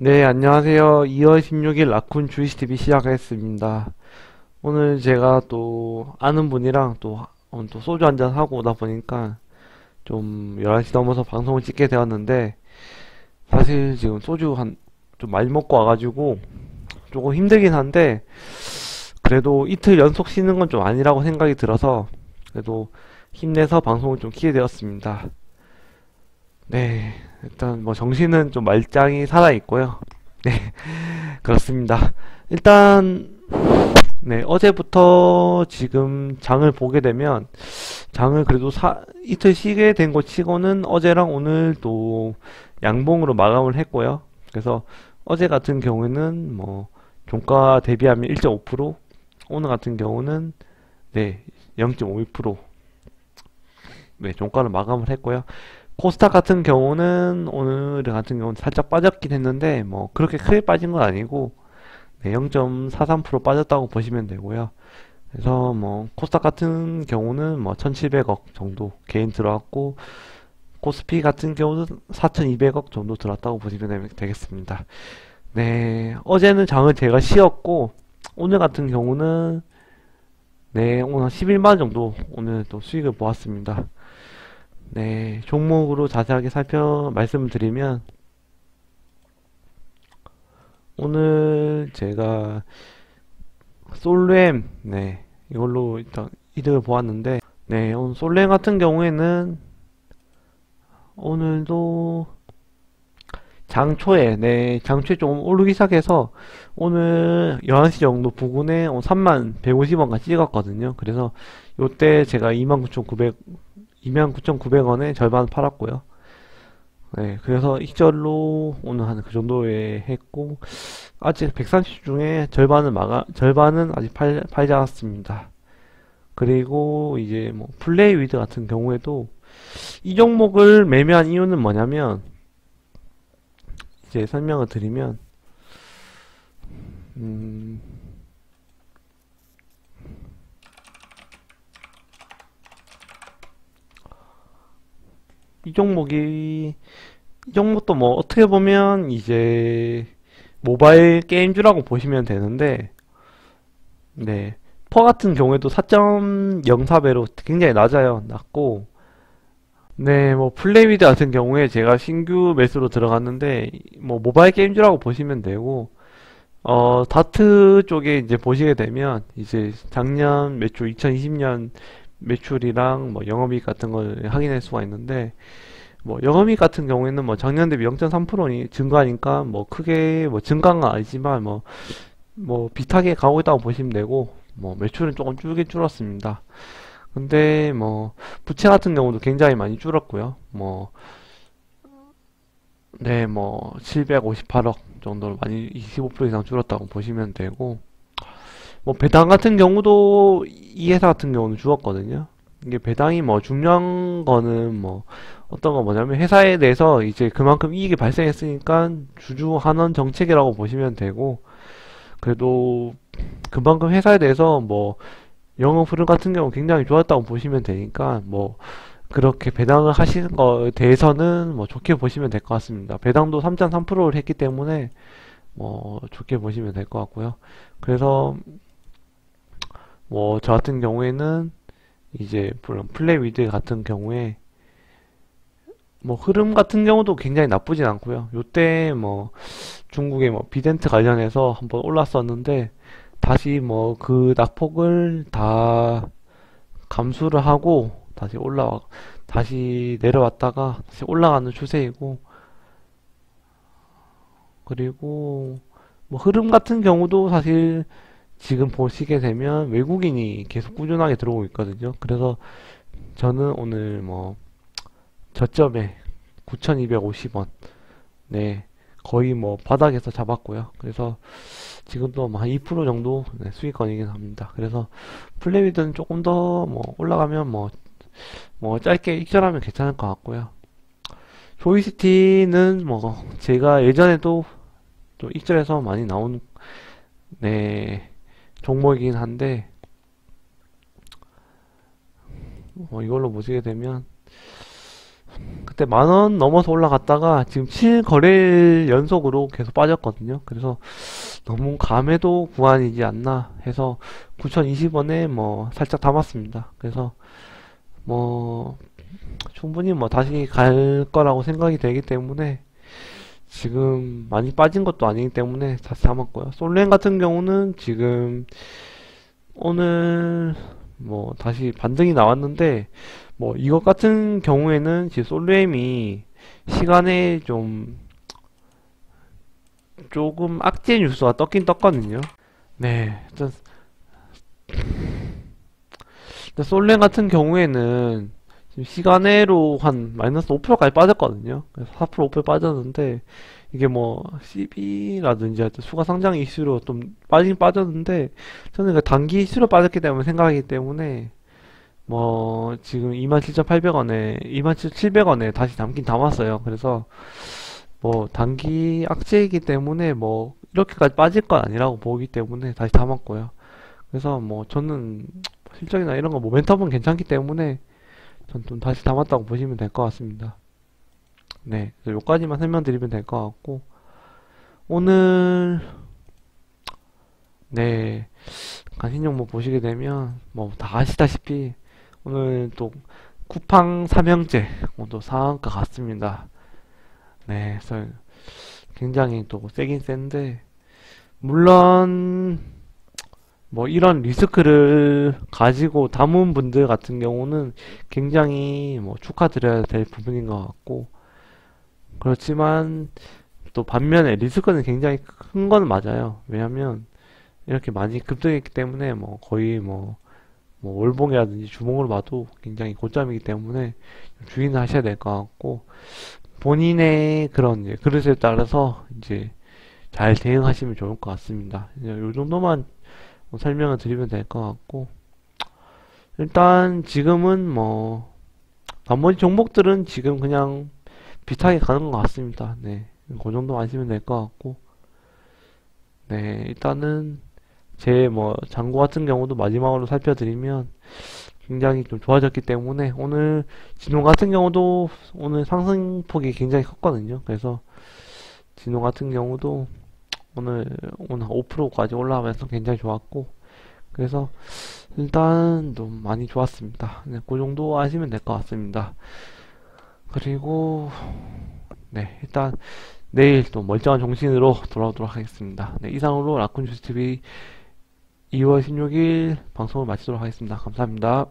네, 안녕하세요. 2월 16일 라쿤 주이스TV 시작하겠습니다. 오늘 제가 또 아는 분이랑 또 소주 한잔 하고 오다 보니까 좀 11시 넘어서 방송을 찍게 되었는데, 사실 지금 소주 좀 많이 먹고 와가지고 조금 힘들긴 한데, 그래도 이틀 연속 쉬는 건 좀 아니라고 생각이 들어서 그래도 힘내서 방송을 좀 키게 되었습니다. 네, 일단 뭐 정신은 좀 말짱히 살아있고요. 네, 그렇습니다. 일단 네, 어제부터 지금 장을 보게 되면 장을 그래도 이틀 쉬게 된 거 치고는 어제랑 오늘 또 양봉으로 마감을 했고요. 그래서 어제 같은 경우에는 뭐 종가 대비하면 1.5%, 오늘 같은 경우는 네, 0.52% 네, 종가를 마감을 했고요. 코스닥 같은 경우는 오늘 같은 경우는 살짝 빠졌긴 했는데 뭐 그렇게 크게 빠진 건 아니고 네, 0.43% 빠졌다고 보시면 되고요. 그래서 뭐 코스닥 같은 경우는 뭐 1,700억 정도 개인 들어왔고 코스피 같은 경우는 4,200억 정도 들어왔다고 보시면 되겠습니다. 네, 어제는 장을 제가 쉬었고 오늘 같은 경우는 네, 오늘 한 11만 원 정도 오늘 또 수익을 보았습니다. 네, 종목으로 자세하게 말씀을 드리면 오늘 제가 솔렘, 네, 이걸로 일단 이득을 보았는데, 네, 오늘 솔렘 같은 경우에는 오늘도 장초에, 네, 장초에 좀 오르기 시작해서 오늘 11시 정도 부근에 3만 150원까지 찍었거든요. 그래서 요때 제가 29,900원에 절반 팔았고요. 네, 그래서 익절로 오늘 한 그 정도에 했고, 아직 130 중에 절반은 아직 팔지 않았습니다. 그리고 이제 뭐 플레이 위드 같은 경우에도 이 종목을 매매한 이유는 뭐냐면 이제 설명을 드리면 음, 이 종목이 이 종목도 뭐 어떻게 보면 이제 모바일 게임주라고 보시면 되는데 네. 퍼 같은 경우에도 4.04배로 굉장히 낮고 네, 뭐 플레이미드 같은 경우에 제가 신규 매수로 들어갔는데 뭐 모바일 게임주라고 보시면 되고 다트 쪽에 이제 보시게 되면 이제 작년 매출 2020년 매출이랑 뭐 영업이익 같은 걸 확인할 수가 있는데 뭐 영업이익 같은 경우에는 뭐 작년 대비 0.3% 증가니까 뭐 크게 뭐 증가는 아니지만 뭐 비슷하게 가고 있다고 보시면 되고 뭐 매출은 조금 줄긴 줄었습니다. 근데 뭐 부채 같은 경우도 굉장히 많이 줄었고요. 뭐 네, 뭐 758억 정도로 많이 25% 이상 줄었다고 보시면 되고 뭐 배당 같은 경우도 이 회사 같은 경우는 줄었거든요. 이게 배당이 뭐 중요한 거는 뭐 어떤 거 뭐냐면 회사에 대해서 이제 그만큼 이익이 발생했으니까 주주 환원 정책이라고 보시면 되고 그래도 그만큼 회사에 대해서 뭐 영업 흐름 같은 경우 굉장히 좋았다고 보시면 되니까 뭐 그렇게 배당을 하시는 거에 대해서는 뭐 좋게 보시면 될 것 같습니다. 배당도 3.3%를 했기 때문에 뭐 좋게 보시면 될 것 같고요. 그래서 뭐 저 같은 경우에는 이제 물론 플레이 위드 같은 경우에 뭐 흐름 같은 경우도 굉장히 나쁘진 않고요. 요때 뭐 중국의 뭐 비덴트 관련해서 한번 올랐었는데 다시 뭐 그 낙폭을 다 감수를 하고 다시 내려왔다가 다시 올라가는 추세이고 그리고 뭐 흐름 같은 경우도 사실 지금 보시게 되면 외국인이 계속 꾸준하게 들어오고 있거든요. 그래서 저는 오늘 뭐 저점에 9,250원 네 거의 뭐 바닥에서 잡았고요. 그래서 지금도 뭐 한 2% 정도 네, 수익권이긴 합니다. 그래서 플레이드는 조금 더 뭐 올라가면 뭐 짧게 익절하면 괜찮을 것 같고요. 조이시티는 뭐 제가 예전에도 좀 익절해서 많이 나온 네 종목이긴 한데 이걸로 보시게 되면 그때 10,000원 넘어서 올라갔다가 지금 7거래일 연속으로 계속 빠졌거든요. 그래서 너무 감해도 구간이지 않나 해서 9,020원에 뭐 살짝 담았습니다. 그래서 뭐 충분히 뭐 다시 갈 거라고 생각이 되기 때문에 지금 많이 빠진 것도 아니기 때문에 다시 담았고요. 솔랭 같은 경우는 지금 오늘 뭐 다시 반등이 나왔는데 뭐 이것 같은 경우에는 지금 솔렘이 시간에 좀 조금 악재 뉴스가 떴긴 떴거든요. 네, 일단 솔렘 같은 경우에는 지금 시간외로 한 마이너스 5%까지 빠졌거든요. 그래서 4% 5% 빠졌는데 이게 뭐 CB라든지 하여튼 수가 상장 이슈로 좀 빠지긴 빠졌는데 저는 그 단기 이슈로 빠졌기 때문에 생각하기 때문에 뭐 지금 27,800원에 27,700원에 다시 담긴 담았어요. 그래서 뭐 단기 악재이기 때문에 뭐 이렇게까지 빠질 건 아니라고 보기 때문에 다시 담았고요. 그래서 뭐 저는 실적이나 이런 거 모멘텀은 괜찮기 때문에 전 좀 다시 담았다고 보시면 될 것 같습니다. 네, 그래서 요까지만 설명드리면 될 것 같고 오늘 네 간신 종목 보시게 되면 뭐 다 아시다시피 오늘 또 쿠팡 삼형제 또 상한가 갔습니다. 네, 그래서 굉장히 또 세긴 센데 물론 뭐 이런 리스크를 가지고 담은 분들 같은 경우는 굉장히 뭐 축하드려야 될 부분인 것 같고 그렇지만 또 반면에 리스크는 굉장히 큰 건 맞아요. 왜냐면 이렇게 많이 급등했기 때문에 뭐 거의 뭐 월봉이라든지 주봉으로 봐도 굉장히 고점이기 때문에 주의는 하셔야 될 것 같고 본인의 그런 이제 그릇에 따라서 이제 잘 대응하시면 좋을 것 같습니다. 이제 요 정도만 설명을 드리면 될 것 같고 일단 지금은 뭐 나머지 종목들은 지금 그냥 비슷하게 가는 것 같습니다. 네, 그 정도 아시면 될 것 같고 네, 일단은 제 뭐 장고 같은 경우도 마지막으로 살펴드리면 굉장히 좀 좋아졌기 때문에 오늘 진동 같은 경우도 오늘 상승폭이 굉장히 컸거든요. 그래서 진동 같은 경우도 오늘 5%까지 올라가면서 굉장히 좋았고 그래서 일단 좀 많이 좋았습니다. 네, 그 정도 아시면 될 것 같습니다. 그리고 네, 일단 내일 또 멀쩡한 정신으로 돌아오도록 하겠습니다. 네, 이상으로 라쿤 주스TV 2월 16일 방송을 마치도록 하겠습니다. 감사합니다.